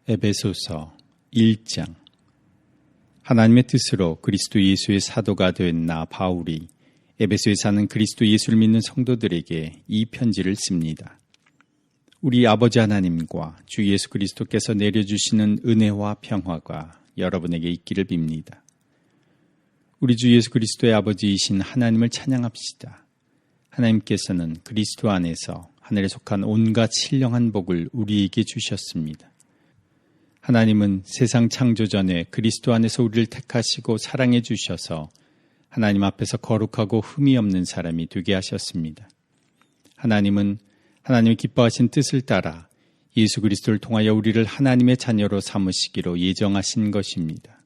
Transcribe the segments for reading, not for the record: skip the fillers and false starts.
에베소서 1장. 하나님의 뜻으로 그리스도 예수의 사도가 된 나 바울이 에베소에 사는 그리스도 예수를 믿는 성도들에게 이 편지를 씁니다. 우리 아버지 하나님과 주 예수 그리스도께서 내려주시는 은혜와 평화가 여러분에게 있기를 빕니다. 우리 주 예수 그리스도의 아버지이신 하나님을 찬양합시다. 하나님께서는 그리스도 안에서 하늘에 속한 온갖 신령한 복을 우리에게 주셨습니다. 하나님은 세상 창조 전에 그리스도 안에서 우리를 택하시고 사랑해 주셔서 하나님 앞에서 거룩하고 흠이 없는 사람이 되게 하셨습니다. 하나님은 하나님이 기뻐하신 뜻을 따라 예수 그리스도를 통하여 우리를 하나님의 자녀로 삼으시기로 예정하신 것입니다.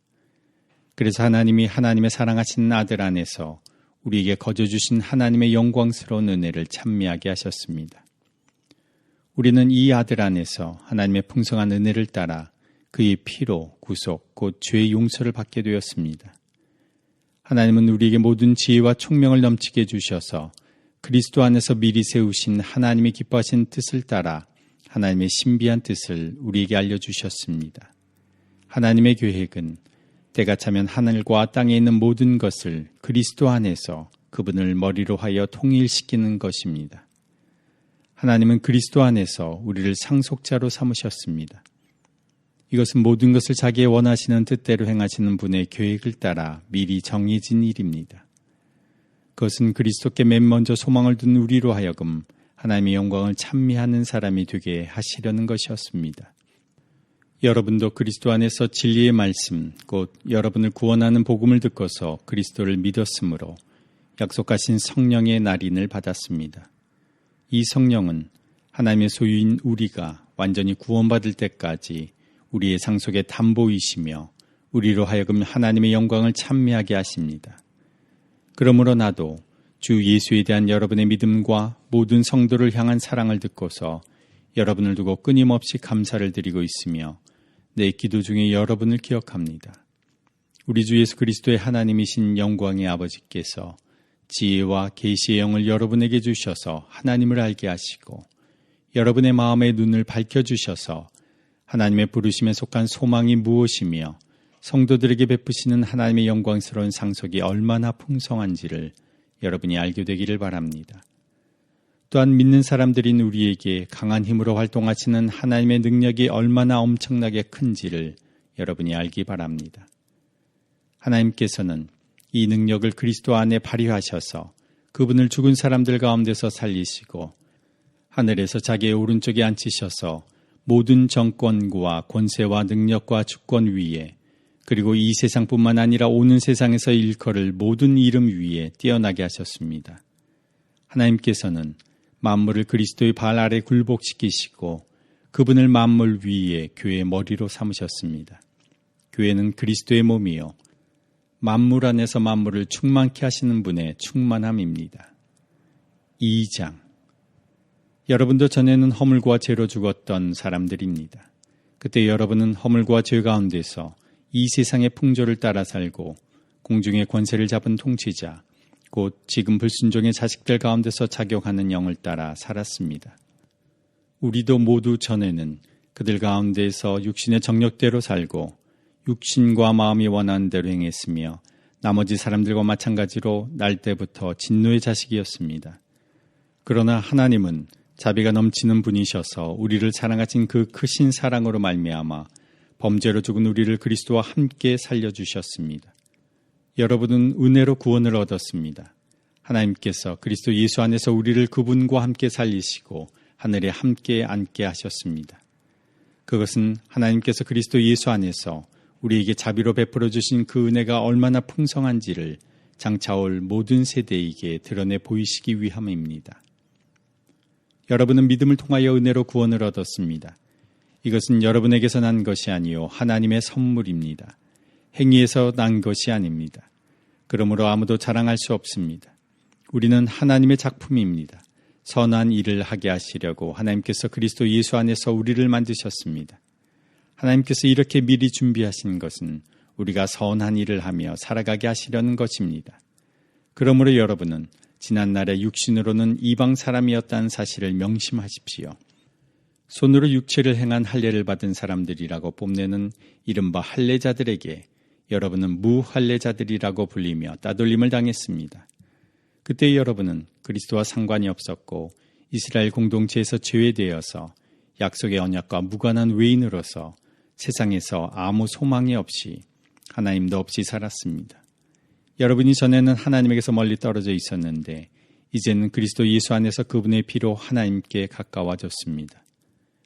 그래서 하나님이 하나님의 사랑하신 아들 안에서 우리에게 거저 주신 하나님의 영광스러운 은혜를 찬미하게 하셨습니다. 우리는 이 아들 안에서 하나님의 풍성한 은혜를 따라 그의 피로 구속 곧 죄의 용서를 받게 되었습니다. 하나님은 우리에게 모든 지혜와 총명을 넘치게 해주셔서 그리스도 안에서 미리 세우신 하나님이 기뻐하신 뜻을 따라 하나님의 신비한 뜻을 우리에게 알려주셨습니다. 하나님의 계획은 때가 차면 하늘과 땅에 있는 모든 것을 그리스도 안에서 그분을 머리로 하여 통일시키는 것입니다. 하나님은 그리스도 안에서 우리를 상속자로 삼으셨습니다. 이것은 모든 것을 자기의 원하시는 뜻대로 행하시는 분의 계획을 따라 미리 정해진 일입니다. 그것은 그리스도께 맨 먼저 소망을 둔 우리로 하여금 하나님의 영광을 찬미하는 사람이 되게 하시려는 것이었습니다. 여러분도 그리스도 안에서 진리의 말씀, 곧 여러분을 구원하는 복음을 듣고서 그리스도를 믿었으므로 약속하신 성령의 날인을 받았습니다. 이 성령은 하나님의 소유인 우리가 완전히 구원받을 때까지 우리의 상속의 담보이시며 우리로 하여금 하나님의 영광을 찬미하게 하십니다. 그러므로 나도 주 예수에 대한 여러분의 믿음과 모든 성도를 향한 사랑을 듣고서 여러분을 두고 끊임없이 감사를 드리고 있으며 내 기도 중에 여러분을 기억합니다. 우리 주 예수 그리스도의 하나님이신 영광의 아버지께서 지혜와 계시의 영을 여러분에게 주셔서 하나님을 알게 하시고 여러분의 마음의 눈을 밝혀주셔서 하나님의 부르심에 속한 소망이 무엇이며 성도들에게 베푸시는 하나님의 영광스러운 상속이 얼마나 풍성한지를 여러분이 알게 되기를 바랍니다. 또한 믿는 사람들인 우리에게 강한 힘으로 활동하시는 하나님의 능력이 얼마나 엄청나게 큰지를 여러분이 알기 바랍니다. 하나님께서는 이 능력을 그리스도 안에 발휘하셔서 그분을 죽은 사람들 가운데서 살리시고 하늘에서 자기의 오른쪽에 앉히셔서 모든 정권과 권세와 능력과 주권 위에 그리고 이 세상뿐만 아니라 오는 세상에서 일컬을 모든 이름 위에 뛰어나게 하셨습니다. 하나님께서는 만물을 그리스도의 발 아래 굴복시키시고 그분을 만물 위에 교회의 머리로 삼으셨습니다. 교회는 그리스도의 몸이요 만물 안에서 만물을 충만케 하시는 분의 충만함입니다. 2장. 여러분도 전에는 허물과 죄로 죽었던 사람들입니다. 그때 여러분은 허물과 죄 가운데서 이 세상의 풍조를 따라 살고 공중의 권세를 잡은 통치자, 곧 지금 불순종의 자식들 가운데서 작용하는 영을 따라 살았습니다. 우리도 모두 전에는 그들 가운데서 육신의 정욕대로 살고 육신과 마음이 원하는 대로 행했으며 나머지 사람들과 마찬가지로 날 때부터 진노의 자식이었습니다. 그러나 하나님은 자비가 넘치는 분이셔서 우리를 사랑하신 그 크신 사랑으로 말미암아 범죄로 죽은 우리를 그리스도와 함께 살려주셨습니다. 여러분은 은혜로 구원을 얻었습니다. 하나님께서 그리스도 예수 안에서 우리를 그분과 함께 살리시고 하늘에 함께 앉게 하셨습니다. 그것은 하나님께서 그리스도 예수 안에서 우리에게 자비로 베풀어 주신 그 은혜가 얼마나 풍성한지를 장차올 모든 세대에게 드러내 보이시기 위함입니다. 여러분은 믿음을 통하여 은혜로 구원을 얻었습니다. 이것은 여러분에게서 난 것이 아니요 하나님의 선물입니다. 행위에서 난 것이 아닙니다. 그러므로 아무도 자랑할 수 없습니다. 우리는 하나님의 작품입니다. 선한 일을 하게 하시려고 하나님께서 그리스도 예수 안에서 우리를 만드셨습니다. 하나님께서 이렇게 미리 준비하신 것은 우리가 선한 일을 하며 살아가게 하시려는 것입니다. 그러므로 여러분은 지난날의 육신으로는 이방 사람이었다는 사실을 명심하십시오. 손으로 육체를 행한 할례를 받은 사람들이라고 뽐내는 이른바 할례자들에게 여러분은 무할례자들이라고 불리며 따돌림을 당했습니다. 그때 여러분은 그리스도와 상관이 없었고 이스라엘 공동체에서 제외되어서 약속의 언약과 무관한 외인으로서 세상에서 아무 소망이 없이 하나님도 없이 살았습니다. 여러분이 전에는 하나님에게서 멀리 떨어져 있었는데 이제는 그리스도 예수 안에서 그분의 피로 하나님께 가까워졌습니다.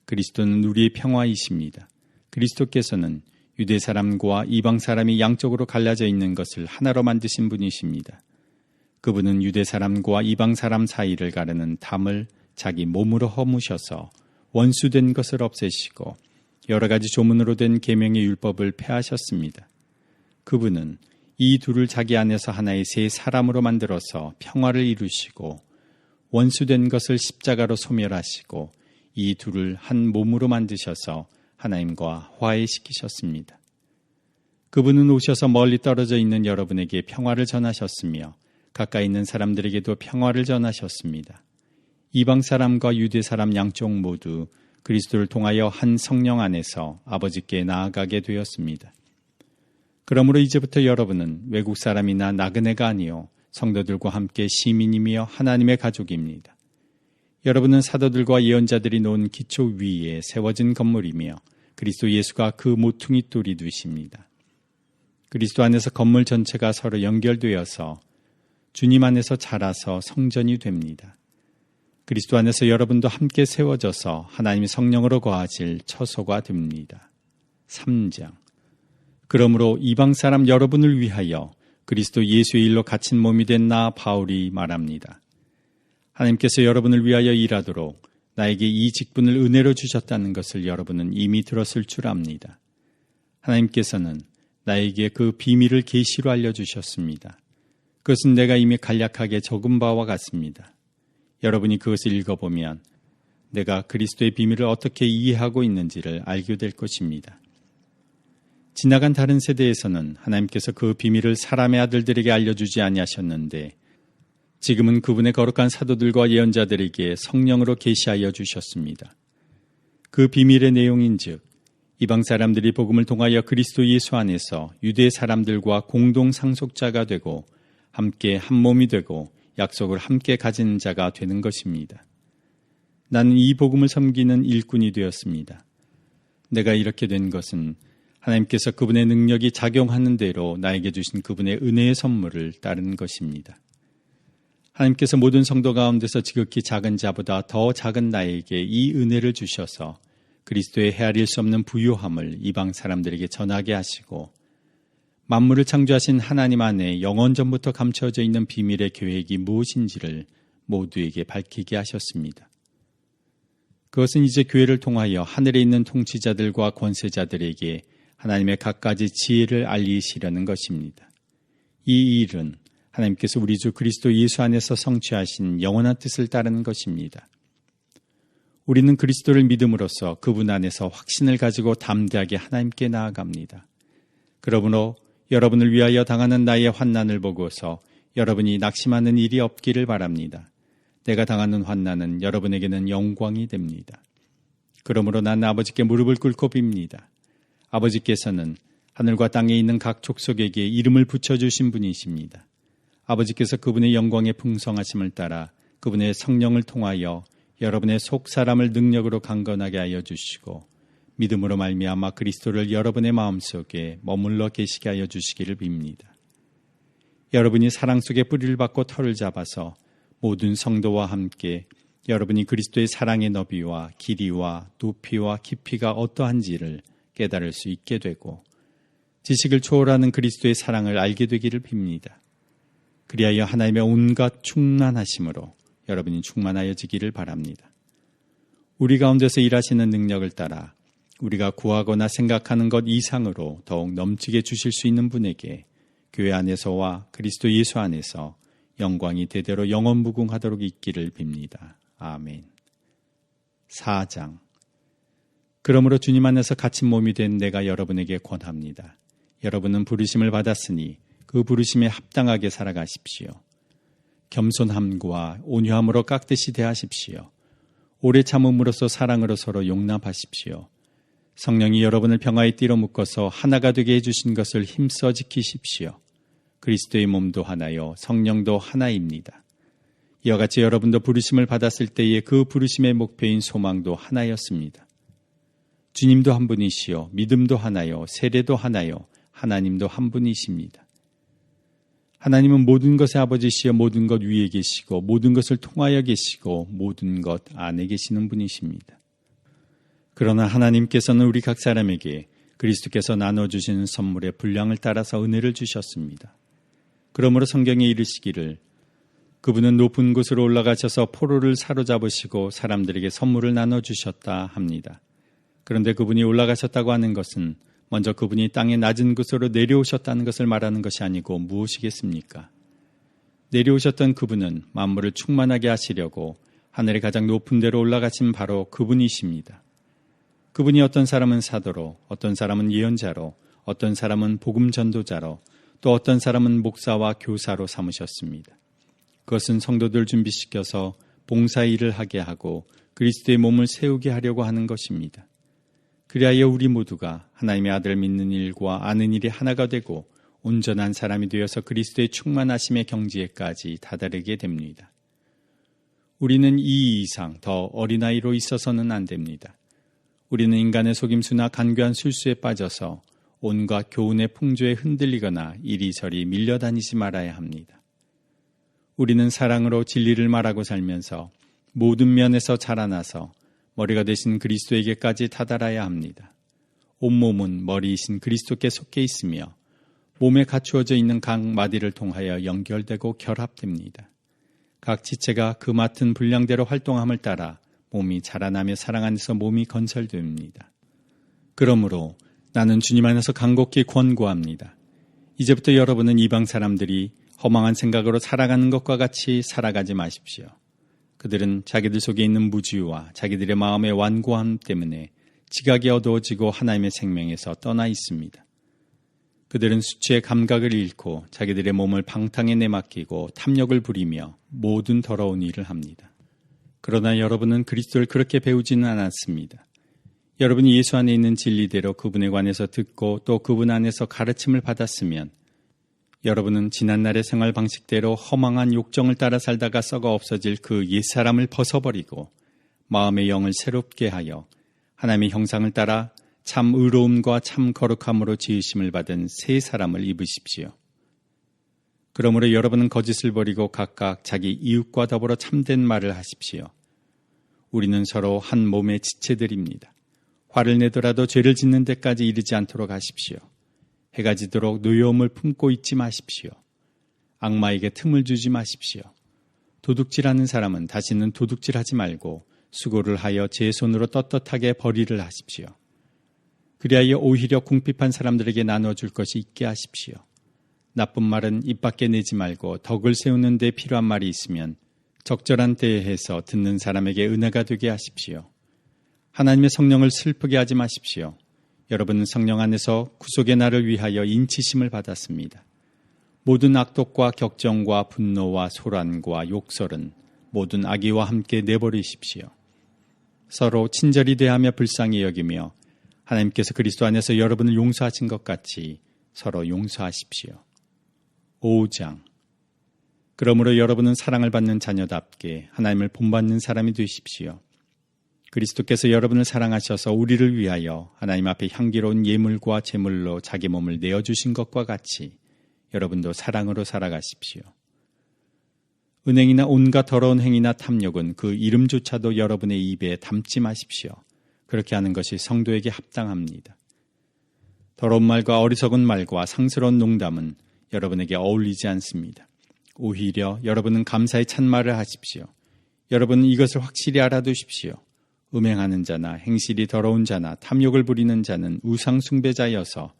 그리스도는 우리의 평화이십니다. 그리스도께서는 유대 사람과 이방 사람이 양쪽으로 갈라져 있는 것을 하나로 만드신 분이십니다. 그분은 유대 사람과 이방 사람 사이를 가르는 담을 자기 몸으로 허무셔서 원수된 것을 없애시고 여러 가지 조문으로 된 계명의 율법을 폐하셨습니다. 그분은 이 둘을 자기 안에서 하나의 새 사람으로 만들어서 평화를 이루시고 원수된 것을 십자가로 소멸하시고 이 둘을 한 몸으로 만드셔서 하나님과 화해시키셨습니다. 그분은 오셔서 멀리 떨어져 있는 여러분에게 평화를 전하셨으며 가까이 있는 사람들에게도 평화를 전하셨습니다. 이방 사람과 유대 사람 양쪽 모두 그리스도를 통하여 한 성령 안에서 아버지께 나아가게 되었습니다. 그러므로 이제부터 여러분은 외국 사람이나 나그네가 아니요 성도들과 함께 시민이며 하나님의 가족입니다. 여러분은 사도들과 예언자들이 놓은 기초 위에 세워진 건물이며 그리스도 예수가 그 모퉁이 돌이 되십니다. 그리스도 안에서 건물 전체가 서로 연결되어서 주님 안에서 자라서 성전이 됩니다. 그리스도 안에서 여러분도 함께 세워져서 하나님의 성령으로 거하실 처소가 됩니다. 3장. 그러므로 이방 사람 여러분을 위하여 그리스도 예수의 일로 갇힌 몸이 된 나 바울이 말합니다. 하나님께서 여러분을 위하여 일하도록 나에게 이 직분을 은혜로 주셨다는 것을 여러분은 이미 들었을 줄 압니다. 하나님께서는 나에게 그 비밀을 계시로 알려주셨습니다. 그것은 내가 이미 간략하게 적은 바와 같습니다. 여러분이 그것을 읽어보면 내가 그리스도의 비밀을 어떻게 이해하고 있는지를 알게 될 것입니다. 지나간 다른 세대에서는 하나님께서 그 비밀을 사람의 아들들에게 알려주지 아니하셨는데 지금은 그분의 거룩한 사도들과 예언자들에게 성령으로 계시하여 주셨습니다. 그 비밀의 내용인즉 이방 사람들이 복음을 통하여 그리스도 예수 안에서 유대 사람들과 공동 상속자가 되고 함께 한 몸이 되고 약속을 함께 가진 자가 되는 것입니다. 나는 이 복음을 섬기는 일꾼이 되었습니다. 내가 이렇게 된 것은 하나님께서 그분의 능력이 작용하는 대로 나에게 주신 그분의 은혜의 선물을 따른 것입니다. 하나님께서 모든 성도 가운데서 지극히 작은 자보다 더 작은 나에게 이 은혜를 주셔서 그리스도의 헤아릴 수 없는 부요함을 이방 사람들에게 전하게 하시고 만물을 창조하신 하나님 안에 영원전부터 감춰져 있는 비밀의 계획이 무엇인지를 모두에게 밝히게 하셨습니다. 그것은 이제 교회를 통하여 하늘에 있는 통치자들과 권세자들에게 하나님의 갖가지 지혜를 알리시려는 것입니다. 이 일은 하나님께서 우리 주 그리스도 예수 안에서 성취하신 영원한 뜻을 따르는 것입니다. 우리는 그리스도를 믿음으로써 그분 안에서 확신을 가지고 담대하게 하나님께 나아갑니다. 그러므로 여러분을 위하여 당하는 나의 환난을 보고서 여러분이 낙심하는 일이 없기를 바랍니다. 내가 당하는 환난은 여러분에게는 영광이 됩니다. 그러므로 난 아버지께 무릎을 꿇고 빕니다. 아버지께서는 하늘과 땅에 있는 각 족속에게 이름을 붙여주신 분이십니다. 아버지께서 그분의 영광의 풍성하심을 따라 그분의 성령을 통하여 여러분의 속 사람을 능력으로 강건하게 하여 주시고 믿음으로 말미암아 그리스도를 여러분의 마음속에 머물러 계시게 하여 주시기를 빕니다. 여러분이 사랑 속에 뿌리를 받고 털을 잡아서 모든 성도와 함께 여러분이 그리스도의 사랑의 너비와 길이와 높이와 깊이가 어떠한지를 깨달을 수 있게 되고 지식을 초월하는 그리스도의 사랑을 알게 되기를 빕니다. 그리하여 하나님의 온갖 충만하심으로 여러분이 충만하여지기를 바랍니다. 우리 가운데서 일하시는 능력을 따라 우리가 구하거나 생각하는 것 이상으로 더욱 넘치게 주실 수 있는 분에게 교회 안에서와 그리스도 예수 안에서 영광이 대대로 영원무궁하도록 있기를 빕니다. 아멘. 4장. 그러므로 주님 안에서 갇힌 몸이 된 내가 여러분에게 권합니다. 여러분은 부르심을 받았으니 그 부르심에 합당하게 살아가십시오. 겸손함과 온유함으로 깍듯이 대하십시오. 오래 참음으로써 사랑으로 서로 용납하십시오. 성령이 여러분을 평화에 띠로 묶어서 하나가 되게 해주신 것을 힘써 지키십시오. 그리스도의 몸도 하나요, 성령도 하나입니다. 이와 같이 여러분도 부르심을 받았을 때에 그 부르심의 목표인 소망도 하나였습니다. 주님도 한 분이시요, 믿음도 하나요, 세례도 하나요, 하나님도 한 분이십니다. 하나님은 모든 것의 아버지시여 모든 것 위에 계시고 모든 것을 통하여 계시고 모든 것 안에 계시는 분이십니다. 그러나 하나님께서는 우리 각 사람에게 그리스도께서 나눠주시는 선물의 분량을 따라서 은혜를 주셨습니다. 그러므로 성경에 이르시기를 그분은 높은 곳으로 올라가셔서 포로를 사로잡으시고 사람들에게 선물을 나눠주셨다 합니다. 그런데 그분이 올라가셨다고 하는 것은 먼저 그분이 땅의 낮은 곳으로 내려오셨다는 것을 말하는 것이 아니고 무엇이겠습니까? 내려오셨던 그분은 만물을 충만하게 하시려고 하늘의 가장 높은 데로 올라가신 바로 그분이십니다. 그분이 어떤 사람은 사도로, 어떤 사람은 예언자로, 어떤 사람은 복음 전도자로, 또 어떤 사람은 목사와 교사로 삼으셨습니다. 그것은 성도들 준비시켜서 봉사 일을 하게 하고 그리스도의 몸을 세우게 하려고 하는 것입니다. 그리하여 우리 모두가 하나님의 아들을 믿는 일과 아는 일이 하나가 되고 온전한 사람이 되어서 그리스도의 충만하심의 경지에까지 다다르게 됩니다. 우리는 이 이상 더 어린아이로 있어서는 안 됩니다. 우리는 인간의 속임수나 간교한 술수에 빠져서 온갖 교훈의 풍조에 흔들리거나 이리저리 밀려다니지 말아야 합니다. 우리는 사랑으로 진리를 말하고 살면서 모든 면에서 자라나서 머리가 되신 그리스도에게까지 다다라야 합니다. 온몸은 머리이신 그리스도께 속해 있으며 몸에 갖추어져 있는 각 마디를 통하여 연결되고 결합됩니다. 각 지체가 그 맡은 분량대로 활동함을 따라 몸이 자라나며 사랑 안에서 몸이 건설됩니다. 그러므로 나는 주님 안에서 간곡히 권고합니다. 이제부터 여러분은 이방 사람들이 허망한 생각으로 살아가는 것과 같이 살아가지 마십시오. 그들은 자기들 속에 있는 무지와 자기들의 마음의 완고함 때문에 지각이 어두워지고 하나님의 생명에서 떠나 있습니다. 그들은 수치의 감각을 잃고 자기들의 몸을 방탕에 내맡기고 탐욕을 부리며 모든 더러운 일을 합니다. 그러나 여러분은 그리스도를 그렇게 배우지는 않았습니다. 여러분이 예수 안에 있는 진리대로 그분에 관해서 듣고 또 그분 안에서 가르침을 받았으면 여러분은 지난날의 생활 방식대로 허망한 욕정을 따라 살다가 썩어 없어질 그 옛사람을 벗어버리고 마음의 영을 새롭게 하여 하나님의 형상을 따라 참 의로움과 참 거룩함으로 지으심을 받은 새 사람을 입으십시오. 그러므로 여러분은 거짓을 버리고 각각 자기 이웃과 더불어 참된 말을 하십시오. 우리는 서로 한 몸의 지체들입니다. 화를 내더라도 죄를 짓는 데까지 이르지 않도록 하십시오. 해가 지도록 노여움을 품고 있지 마십시오. 악마에게 틈을 주지 마십시오. 도둑질하는 사람은 다시는 도둑질하지 말고 수고를 하여 제 손으로 떳떳하게 벌이를 하십시오. 그리하여 오히려 궁핍한 사람들에게 나눠줄 것이 있게 하십시오. 나쁜 말은 입 밖에 내지 말고 덕을 세우는 데 필요한 말이 있으면 적절한 때에 해서 듣는 사람에게 은혜가 되게 하십시오. 하나님의 성령을 슬프게 하지 마십시오. 여러분은 성령 안에서 구속의 날을 위하여 인치심을 받았습니다. 모든 악독과 격정과 분노와 소란과 욕설은 모든 악의와 함께 내버리십시오. 서로 친절히 대하며 불쌍히 여기며 하나님께서 그리스도 안에서 여러분을 용서하신 것 같이 서로 용서하십시오. 5장. 그러므로 여러분은 사랑을 받는 자녀답게 하나님을 본받는 사람이 되십시오. 그리스도께서 여러분을 사랑하셔서 우리를 위하여 하나님 앞에 향기로운 예물과 제물로 자기 몸을 내어주신 것과 같이 여러분도 사랑으로 살아가십시오. 은행이나 온갖 더러운 행위나 탐욕은 그 이름조차도 여러분의 입에 담지 마십시오. 그렇게 하는 것이 성도에게 합당합니다. 더러운 말과 어리석은 말과 상스러운 농담은 여러분에게 어울리지 않습니다. 오히려 여러분은 감사의 찬말을 하십시오. 여러분은 이것을 확실히 알아두십시오. 음행하는 자나 행실이 더러운 자나 탐욕을 부리는 자는 우상 숭배자여서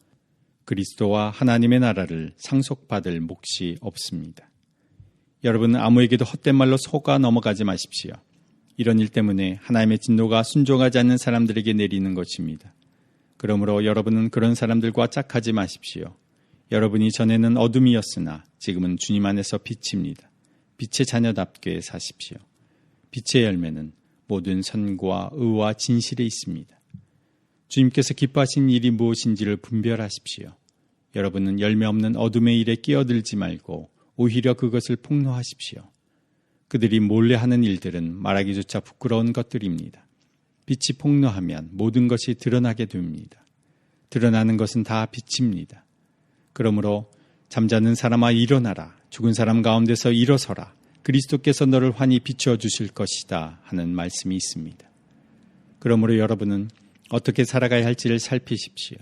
그리스도와 하나님의 나라를 상속받을 몫이 없습니다. 여러분은 아무에게도 헛된 말로 속아 넘어가지 마십시오. 이런 일 때문에 하나님의 진노가 순종하지 않는 사람들에게 내리는 것입니다. 그러므로 여러분은 그런 사람들과 짝하지 마십시오. 여러분이 전에는 어둠이었으나 지금은 주님 안에서 빛입니다. 빛의 자녀답게 사십시오. 빛의 열매는 모든 선과 의와 진실에 있습니다. 주님께서 기뻐하신 일이 무엇인지를 분별하십시오. 여러분은 열매 없는 어둠의 일에 끼어들지 말고 오히려 그것을 폭로하십시오. 그들이 몰래 하는 일들은 말하기조차 부끄러운 것들입니다. 빛이 폭로하면 모든 것이 드러나게 됩니다. 드러나는 것은 다 빛입니다. 그러므로 잠자는 사람아 일어나라. 죽은 사람 가운데서 일어서라. 그리스도께서 너를 환히 비추어 주실 것이다 하는 말씀이 있습니다. 그러므로 여러분은 어떻게 살아가야 할지를 살피십시오.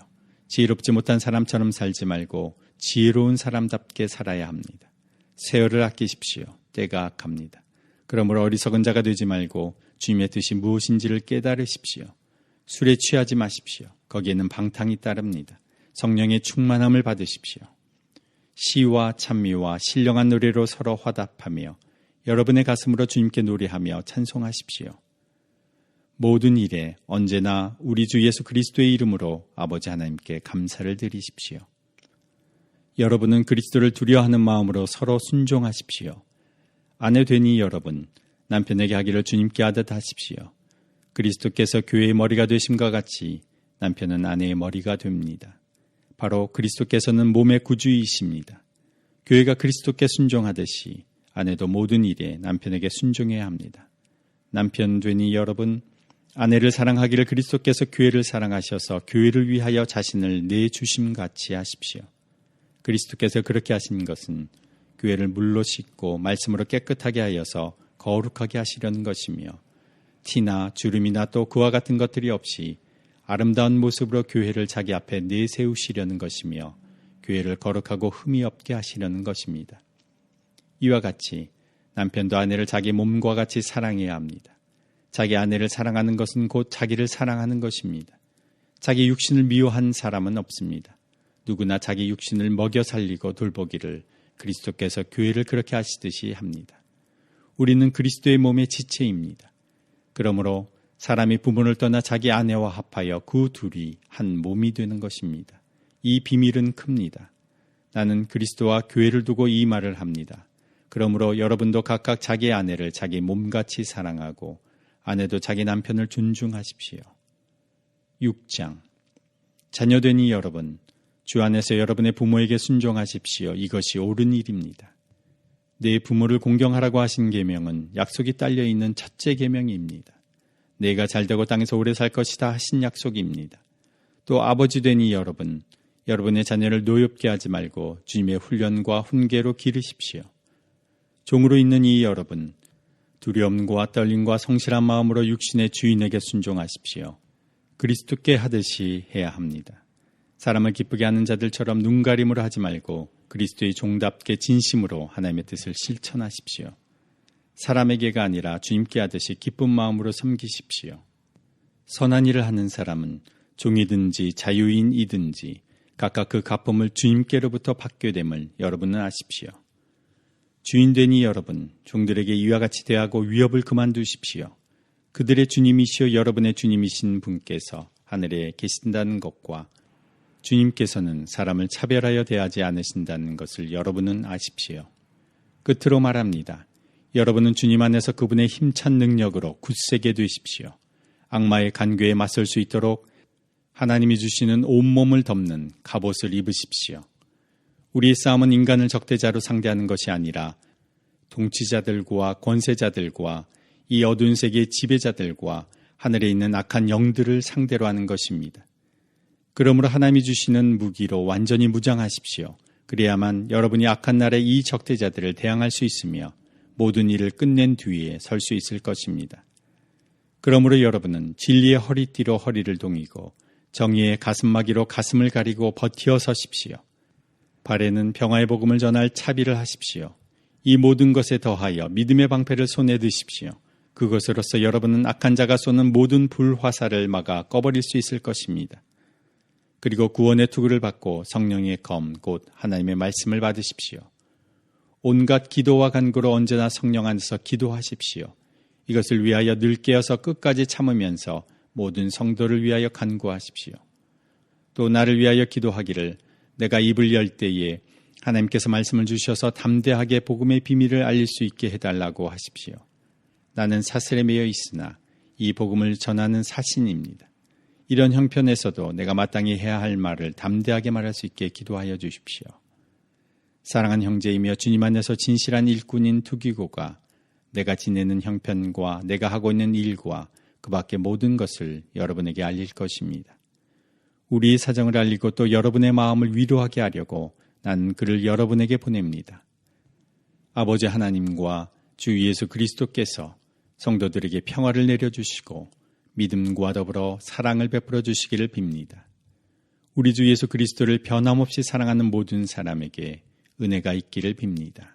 지혜롭지 못한 사람처럼 살지 말고 지혜로운 사람답게 살아야 합니다. 세월을 아끼십시오. 때가 악합니다. 그러므로 어리석은 자가 되지 말고 주님의 뜻이 무엇인지를 깨달으십시오. 술에 취하지 마십시오. 거기에는 방탕이 따릅니다. 성령의 충만함을 받으십시오. 시와 찬미와 신령한 노래로 서로 화답하며 여러분의 가슴으로 주님께 노래하며 찬송하십시오. 모든 일에 언제나 우리 주 예수 그리스도의 이름으로 아버지 하나님께 감사를 드리십시오. 여러분은 그리스도를 두려워하는 마음으로 서로 순종하십시오. 아내 되니 여러분, 남편에게 하기를 주님께 하듯 하십시오. 그리스도께서 교회의 머리가 되심과 같이 남편은 아내의 머리가 됩니다. 바로 그리스도께서는 몸의 구주이십니다. 교회가 그리스도께 순종하듯이 아내도 모든 일에 남편에게 순종해야 합니다. 남편 되니 여러분, 아내를 사랑하기를 그리스도께서 교회를 사랑하셔서 교회를 위하여 자신을 내주심같이 하십시오. 그리스도께서 그렇게 하신 것은 교회를 물로 씻고 말씀으로 깨끗하게 하여서 거룩하게 하시려는 것이며 티나 주름이나 또 그와 같은 것들이 없이 아름다운 모습으로 교회를 자기 앞에 내세우시려는 것이며 교회를 거룩하고 흠이 없게 하시려는 것입니다. 이와 같이 남편도 아내를 자기 몸과 같이 사랑해야 합니다. 자기 아내를 사랑하는 것은 곧 자기를 사랑하는 것입니다. 자기 육신을 미워한 사람은 없습니다. 누구나 자기 육신을 먹여 살리고 돌보기를 그리스도께서 교회를 그렇게 하시듯이 합니다. 우리는 그리스도의 몸의 지체입니다. 그러므로 사람이 부모를 떠나 자기 아내와 합하여 그 둘이 한 몸이 되는 것입니다. 이 비밀은 큽니다. 나는 그리스도와 교회를 두고 이 말을 합니다. 그러므로 여러분도 각각 자기 아내를 자기 몸같이 사랑하고 아내도 자기 남편을 존중하십시오. 6장. 자녀되니 여러분, 주 안에서 여러분의 부모에게 순종하십시오. 이것이 옳은 일입니다. 내 부모를 공경하라고 하신 계명은 약속이 딸려있는 첫째 계명입니다. 내가 잘되고 땅에서 오래 살 것이다 하신 약속입니다. 또 아버지 되니 여러분, 여러분의 자녀를 노엽게 하지 말고 주님의 훈련과 훈계로 기르십시오. 종으로 있는 이 여러분, 두려움과 떨림과 성실한 마음으로 육신의 주인에게 순종하십시오. 그리스도께 하듯이 해야 합니다. 사람을 기쁘게 하는 자들처럼 눈가림으로 하지 말고 그리스도의 종답게 진심으로 하나님의 뜻을 실천하십시오. 사람에게가 아니라 주님께 하듯이 기쁜 마음으로 섬기십시오. 선한 일을 하는 사람은 종이든지 자유인이든지 각각 그 갚음을 주님께로부터 받게 됨을 여러분은 아십시오. 주인되니 여러분, 종들에게 이와 같이 대하고 위협을 그만두십시오. 그들의 주님이시여 여러분의 주님이신 분께서 하늘에 계신다는 것과 주님께서는 사람을 차별하여 대하지 않으신다는 것을 여러분은 아십시오. 끝으로 말합니다. 여러분은 주님 안에서 그분의 힘찬 능력으로 굳세게 되십시오. 악마의 간궤에 맞설 수 있도록 하나님이 주시는 온몸을 덮는 갑옷을 입으십시오. 우리의 싸움은 인간을 적대자로 상대하는 것이 아니라 통치자들과 권세자들과 이 어두운 세계의 지배자들과 하늘에 있는 악한 영들을 상대로 하는 것입니다. 그러므로 하나님이 주시는 무기로 완전히 무장하십시오. 그래야만 여러분이 악한 날에 이 적대자들을 대항할 수 있으며 모든 일을 끝낸 뒤에 설 수 있을 것입니다. 그러므로 여러분은 진리의 허리띠로 허리를 동이고 정의의 가슴막이로 가슴을 가리고 버티어 서십시오. 발에는 평화의 복음을 전할 차비를 하십시오. 이 모든 것에 더하여 믿음의 방패를 손에 드십시오. 그것으로서 여러분은 악한 자가 쏘는 모든 불화살을 막아 꺼버릴 수 있을 것입니다. 그리고 구원의 투구를 받고 성령의 검, 곧 하나님의 말씀을 받으십시오. 온갖 기도와 간구로 언제나 성령 안에서 기도하십시오. 이것을 위하여 늘 깨어서 끝까지 참으면서 모든 성도를 위하여 간구하십시오. 또 나를 위하여 기도하기를 내가 입을 열 때에 하나님께서 말씀을 주셔서 담대하게 복음의 비밀을 알릴 수 있게 해달라고 하십시오. 나는 사슬에 매여 있으나 이 복음을 전하는 사신입니다. 이런 형편에서도 내가 마땅히 해야 할 말을 담대하게 말할 수 있게 기도하여 주십시오. 사랑하는 형제이며 주님 안에서 진실한 일꾼인 투기고가 내가 지내는 형편과 내가 하고 있는 일과 그 밖의 모든 것을 여러분에게 알릴 것입니다. 우리의 사정을 알리고 또 여러분의 마음을 위로하게 하려고 난 그를 여러분에게 보냅니다. 아버지 하나님과 주 예수 그리스도께서 성도들에게 평화를 내려주시고 믿음과 더불어 사랑을 베풀어 주시기를 빕니다. 우리 주 예수 그리스도를 변함없이 사랑하는 모든 사람에게 은혜가 있기를 빕니다.